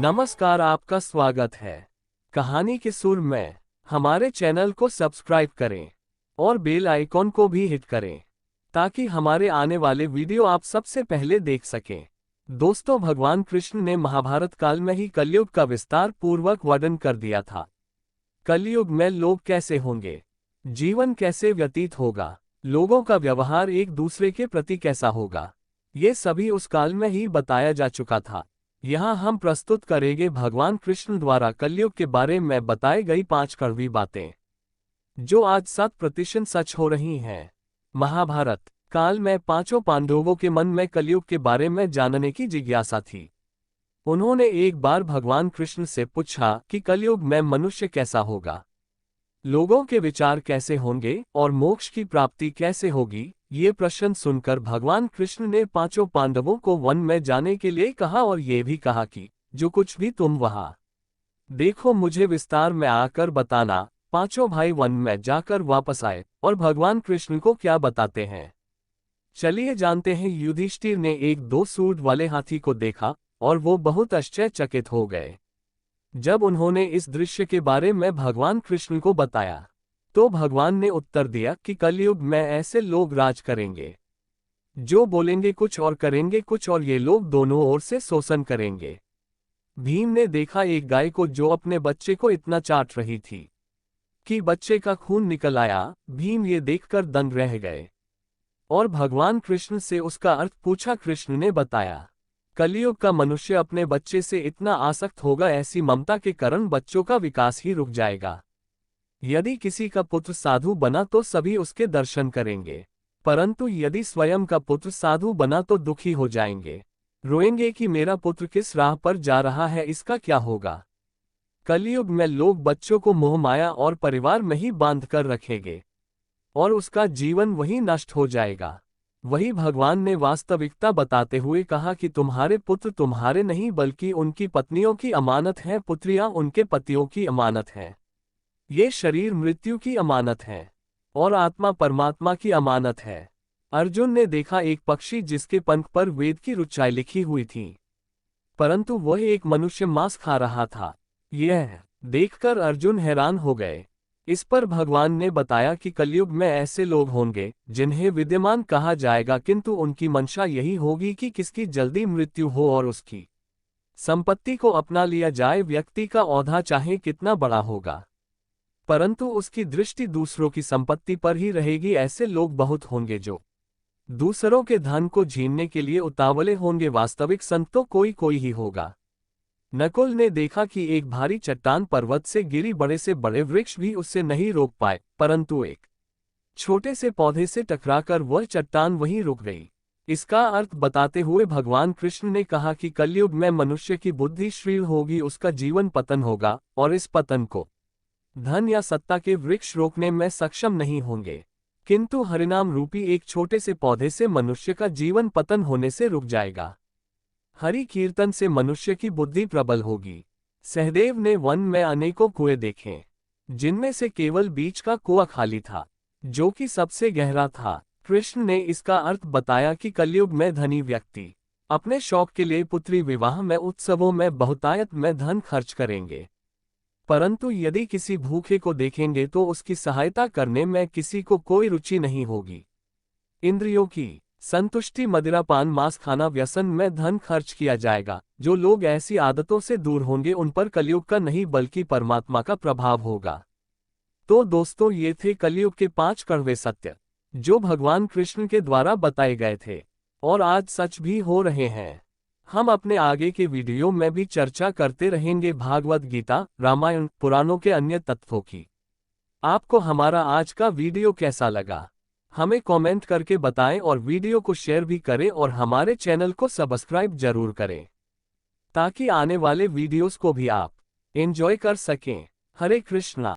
नमस्कार, आपका स्वागत है कहानी के सुर में। हमारे चैनल को सब्सक्राइब करें और बेल आइकॉन को भी हिट करें ताकि हमारे आने वाले वीडियो आप सबसे पहले देख सकें। दोस्तों, भगवान कृष्ण ने महाभारत काल में ही कलयुग का विस्तार पूर्वक वर्णन कर दिया था। कलयुग में लोग कैसे होंगे, जीवन कैसे व्यतीत होगा, लोगों का व्यवहार एक दूसरे के प्रति कैसा होगा, ये सभी उस काल में ही बताया जा चुका था। यहाँ हम प्रस्तुत करेंगे भगवान कृष्ण द्वारा कलयुग के बारे में बताई गई 5 कड़वी बातें, जो आज 100% सच हो रही हैं। महाभारत काल में 5 पांडवों के मन में कलयुग के बारे में जानने की जिज्ञासा थी। उन्होंने एक बार भगवान कृष्ण से पूछा कि कलयुग में मनुष्य कैसा होगा, लोगों के विचार कैसे होंगे और मोक्ष की प्राप्ति कैसे होगी। ये प्रश्न सुनकर भगवान कृष्ण ने 5 पांडवों को वन में जाने के लिए कहा और ये भी कहा कि जो कुछ भी तुम वहां देखो मुझे विस्तार में आकर बताना। 5 भाई वन में जाकर वापस आए और भगवान कृष्ण को क्या बताते हैं, चलिए जानते हैं। युधिष्ठिर ने एक 2 सूंड वाले हाथी को देखा और वो बहुत आश्चर्यचकित हो गए। जब उन्होंने इस दृश्य के बारे में भगवान कृष्ण को बताया तो भगवान ने उत्तर दिया कि कलयुग में ऐसे लोग राज करेंगे जो बोलेंगे कुछ और करेंगे कुछ, और ये लोग दोनों ओर से शोषण करेंगे। भीम ने देखा एक गाय को जो अपने बच्चे को इतना चाट रही थी कि बच्चे का खून निकल आया। भीम ये देखकर दंग रह गए और भगवान कृष्ण से उसका अर्थ पूछा। कृष्ण ने बताया, कलयुग का मनुष्य अपने बच्चे से इतना आसक्त होगा, ऐसी ममता के कारण बच्चों का विकास ही रुक जाएगा। यदि किसी का पुत्र साधु बना तो सभी उसके दर्शन करेंगे, परंतु यदि स्वयं का पुत्र साधु बना तो दुखी हो जाएंगे, रोएंगे कि मेरा पुत्र किस राह पर जा रहा है, इसका क्या होगा। कलयुग में लोग बच्चों को मोह माया और परिवार में ही बांध कर रखेंगे और उसका जीवन वही नष्ट हो जाएगा। वही भगवान ने वास्तविकता बताते हुए कहा कि तुम्हारे पुत्र तुम्हारे नहीं बल्कि उनकी पत्नियों की अमानत है, पुत्रियां उनके पतियों की अमानत हैं। ये शरीर मृत्यु की अमानत है और आत्मा परमात्मा की अमानत है। अर्जुन ने देखा एक पक्षी जिसके पंख पर वेद की ऋचाएं लिखी हुई थी, परंतु वह एक मनुष्य मांस खा रहा था। यह देखकर अर्जुन हैरान हो गए। इस पर भगवान ने बताया कि कलयुग में ऐसे लोग होंगे जिन्हें विद्यमान कहा जाएगा, किंतु उनकी मंशा यही होगी कि किसकी जल्दी मृत्यु हो और उसकी संपत्ति को अपना लिया जाए। व्यक्ति का औहदा चाहे कितना बड़ा होगा, परंतु उसकी दृष्टि दूसरों की संपत्ति पर ही रहेगी। ऐसे लोग बहुत होंगे जो दूसरों के धन को छीनने के लिए उतावले होंगे। वास्तविक संत तो कोई कोई ही होगा। नकुल ने देखा कि एक भारी चट्टान पर्वत से गिरी, बड़े से बड़े वृक्ष भी उससे नहीं रोक पाए, परंतु एक छोटे से पौधे से टकराकर वह चट्टान वहीं रुक गई। इसका अर्थ बताते हुए भगवान कृष्ण ने कहा कि कलयुग में मनुष्य की बुद्धि क्षीण होगी, उसका जीवन पतन होगा और इस पतन को धन या सत्ता के वृक्ष रोकने में सक्षम नहीं होंगे, किंतु हरिनाम रूपी एक छोटे से पौधे से मनुष्य का जीवन पतन होने से रुक जाएगा। हरि कीर्तन से मनुष्य की बुद्धि प्रबल होगी। सहदेव ने वन में अनेकों कुएं देखे, जिनमें से केवल बीच का कुआं खाली था, जो कि सबसे गहरा था। कृष्ण ने इसका अर्थ बताया कि कलयुग में धनी व्यक्ति अपने शौक के लिए पुत्री विवाह में, उत्सवों में, बहुतायत में धन खर्च करेंगे, परंतु यदि किसी भूखे को देखेंगे तो उसकी सहायता करने में किसी को कोई रुचि नहीं होगी। इंद्रियों की संतुष्टि, मदिरापान, मांस खाना, व्यसन में धन खर्च किया जाएगा। जो लोग ऐसी आदतों से दूर होंगे उन पर कलयुग का नहीं बल्कि परमात्मा का प्रभाव होगा। तो दोस्तों, ये थे कलयुग के 5 कड़वे सत्य जो भगवान कृष्ण के द्वारा बताए गए थे और आज सच भी हो रहे हैं। हम अपने आगे के वीडियो में भी चर्चा करते रहेंगे भागवत गीता, रामायण, पुराणों के अन्य तत्वों की। आपको हमारा आज का वीडियो कैसा लगा, हमें कमेंट करके बताएं और वीडियो को शेयर भी करें और हमारे चैनल को सब्सक्राइब जरूर करें ताकि आने वाले वीडियोस को भी आप एंजॉय कर सकें। हरे कृष्णा।